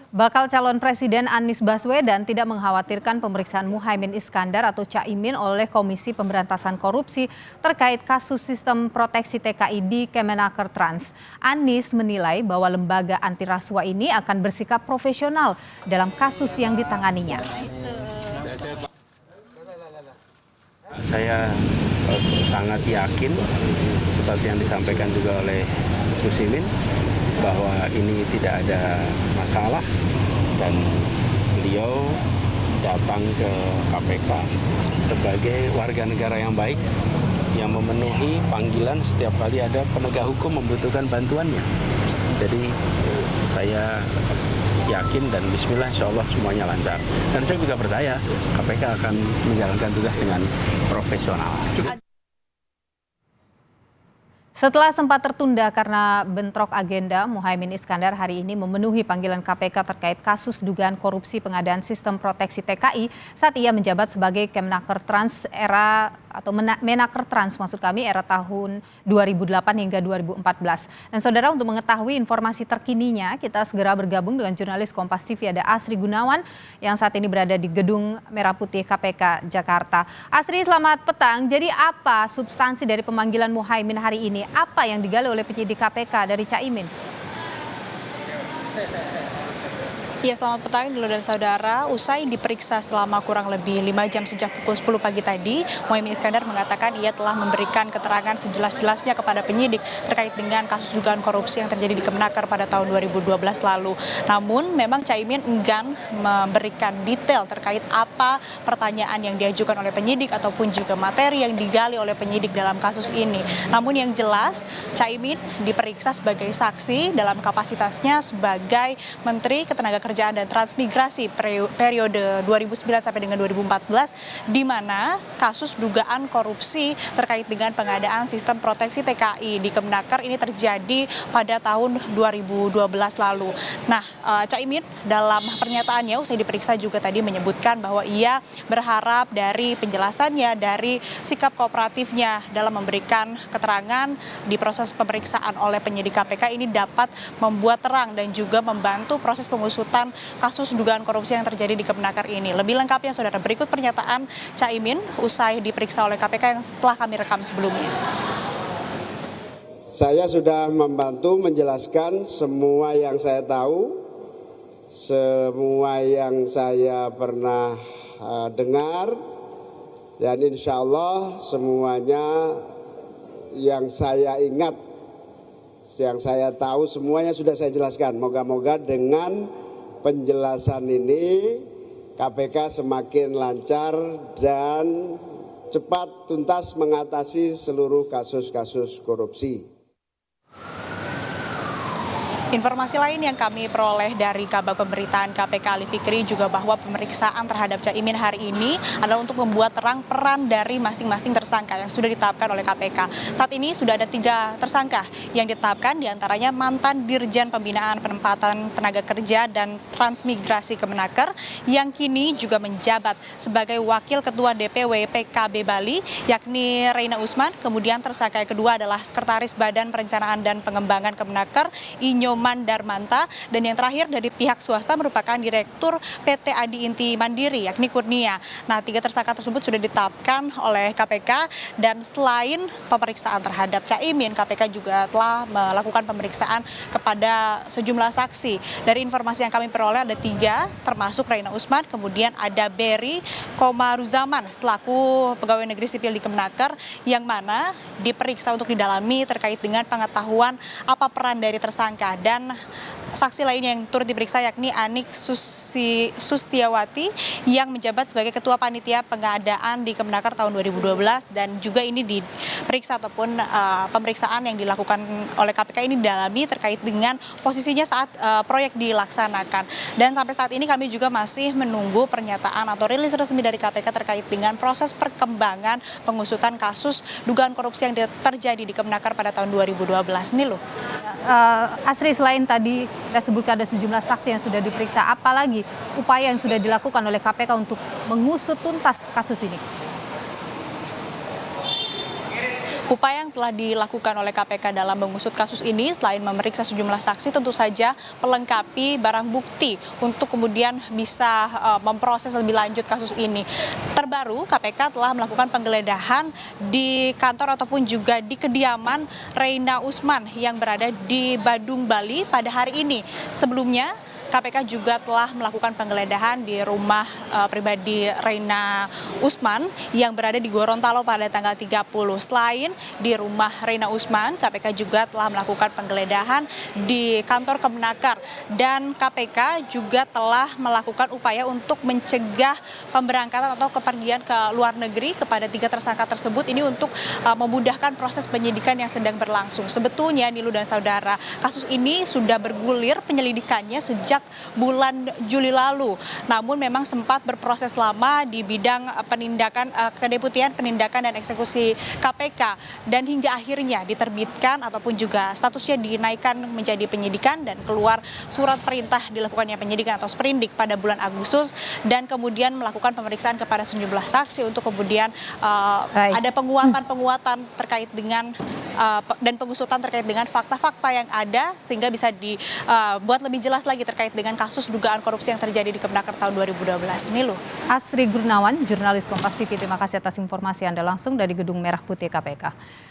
Bakal calon Presiden Anies Baswedan tidak mengkhawatirkan pemeriksaan Muhaimin Iskandar atau Caimin oleh Komisi Pemberantasan Korupsi terkait kasus sistem proteksi TKI di Kemenaker Trans. Anies menilai bahwa lembaga anti rasuah ini akan bersikap profesional dalam kasus yang ditanganinya. Saya sangat yakin seperti yang disampaikan juga oleh Gus Imin bahwa ini tidak ada masalah dan beliau datang ke KPK sebagai warga negara yang baik yang memenuhi panggilan setiap kali ada penegak hukum membutuhkan bantuannya. Jadi saya yakin dan bismillah insya Allah semuanya lancar. Dan saya juga percaya KPK akan menjalankan tugas dengan profesional. Setelah sempat tertunda karena bentrok agenda, Muhaimin Iskandar hari ini memenuhi panggilan KPK terkait kasus dugaan korupsi pengadaan sistem proteksi TKI saat ia menjabat sebagai Kemenaker Trans Menaker Trans era tahun 2008 hingga 2014. Dan saudara, untuk mengetahui informasi terkininya, kita segera bergabung dengan jurnalis Kompas TV ada Asri Gunawan yang saat ini berada di Gedung Merah Putih KPK Jakarta. Asri, selamat petang. Jadi apa substansi dari pemanggilan Muhaimin hari ini? Apa yang digali oleh penyidik KPK dari Caimin? Ya, selamat petang dulu dan saudara. Usai diperiksa selama kurang lebih 5 jam sejak pukul 10 pagi tadi, Muhaimin Iskandar mengatakan ia telah memberikan keterangan sejelas-jelasnya kepada penyidik terkait dengan kasus dugaan korupsi yang terjadi di Kemenaker pada tahun 2012 lalu. Namun memang Caimin enggan memberikan detail terkait apa pertanyaan yang diajukan oleh penyidik ataupun juga materi yang digali oleh penyidik dalam kasus ini. Namun yang jelas Caimin diperiksa sebagai saksi dalam kapasitasnya sebagai Menteri Ketenagakerjaan dan Transmigrasi periode 2009 sampai dengan 2014, di mana kasus dugaan korupsi terkait dengan pengadaan sistem proteksi TKI di Kemenaker ini terjadi pada tahun 2012 lalu. Nah, Caimin dalam pernyataannya usai diperiksa juga tadi menyebutkan bahwa ia berharap dari penjelasannya, dari sikap kooperatifnya dalam memberikan keterangan di proses pemeriksaan oleh penyidik KPK ini dapat membuat terang dan juga membantu proses pengusutan kasus dugaan korupsi yang terjadi di Kemenaker ini. Lebih lengkapnya, saudara, berikut pernyataan Caimin usai diperiksa oleh KPK yang telah kami rekam sebelumnya. Saya sudah membantu menjelaskan semua yang saya tahu, semua yang saya pernah dengar, dan insya Allah semuanya yang saya ingat, yang saya tahu semuanya sudah saya jelaskan. Moga-moga dengan penjelasan ini KPK semakin lancar dan cepat tuntas mengatasi seluruh kasus-kasus korupsi. Informasi lain yang kami peroleh dari Kabag Pemberitaan KPK Ali Fikri juga bahwa pemeriksaan terhadap Caimin hari ini adalah untuk membuat terang peran dari masing-masing tersangka yang sudah ditetapkan oleh KPK. Saat ini sudah ada 3 tersangka yang ditetapkan, diantaranya mantan Dirjen Pembinaan Penempatan Tenaga Kerja dan Transmigrasi Kemenaker yang kini juga menjabat sebagai Wakil Ketua DPW PKB Bali, yakni Reina Usman. Kemudian tersangka yang kedua adalah Sekretaris Badan Perencanaan dan Pengembangan Kemenaker, Inyo Mandarmanta, dan yang terakhir dari pihak swasta merupakan Direktur PT Adi Inti Mandiri, yakni Kurnia. Nah, 3 tersangka tersebut sudah ditetapkan oleh KPK, dan selain pemeriksaan terhadap Caimin, KPK juga telah melakukan pemeriksaan kepada sejumlah saksi. Dari informasi yang kami peroleh ada 3, termasuk Reina Usman, kemudian ada Berry Komaruzaman selaku pegawai negeri sipil di Kemenaker, yang mana diperiksa untuk didalami terkait dengan pengetahuan apa peran dari tersangka. Dan saksi lain yang turut diperiksa yakni Anik Sustiawati yang menjabat sebagai Ketua Panitia Pengadaan di Kemenaker tahun 2012, dan juga ini diperiksa ataupun pemeriksaan yang dilakukan oleh KPK ini didalami terkait dengan posisinya saat proyek dilaksanakan. Dan sampai saat ini kami juga masih menunggu pernyataan atau rilis resmi dari KPK terkait dengan proses perkembangan pengusutan kasus dugaan korupsi yang terjadi di Kemenaker pada tahun 2012. Nilu. Asri, selain tadi kita sebutkan ada sejumlah saksi yang sudah diperiksa, apalagi upaya yang sudah dilakukan oleh KPK untuk mengusut tuntas kasus ini? Upaya yang telah dilakukan oleh KPK dalam mengusut kasus ini selain memeriksa sejumlah saksi tentu saja melengkapi barang bukti untuk kemudian bisa memproses lebih lanjut kasus ini. Terbaru KPK telah melakukan penggeledahan di kantor ataupun juga di kediaman Reina Usman yang berada di Badung, Bali pada hari ini. Sebelumnya KPK juga telah melakukan penggeledahan di rumah pribadi Reina Usman yang berada di Gorontalo pada tanggal 30. Selain di rumah Reina Usman, KPK juga telah melakukan penggeledahan di kantor Kemenaker dan KPK juga telah melakukan upaya untuk mencegah pemberangkatan atau kepergian ke luar negeri kepada 3 tersangka tersebut ini untuk memudahkan proses penyidikan yang sedang berlangsung. Sebetulnya Nilu dan saudara, kasus ini sudah bergulir penyelidikannya sejak bulan Juli lalu. Namun memang sempat berproses lama di bidang penindakan Kedeputian Penindakan dan Eksekusi KPK dan hingga akhirnya diterbitkan ataupun juga statusnya dinaikkan menjadi penyidikan dan keluar surat perintah dilakukannya penyidikan atau sprindik pada bulan Agustus dan kemudian melakukan pemeriksaan kepada sejumlah saksi untuk kemudian ada penguatan-penguatan terkait dengan dan pengusutan terkait dengan fakta-fakta yang ada sehingga bisa dibuat lebih jelas lagi terkait dengan kasus dugaan korupsi yang terjadi di Kemenaker tahun 2012. Ini loh. Asri Gurnawan, jurnalis Kompas TV, terima kasih atas informasi Anda langsung dari Gedung Merah Putih KPK.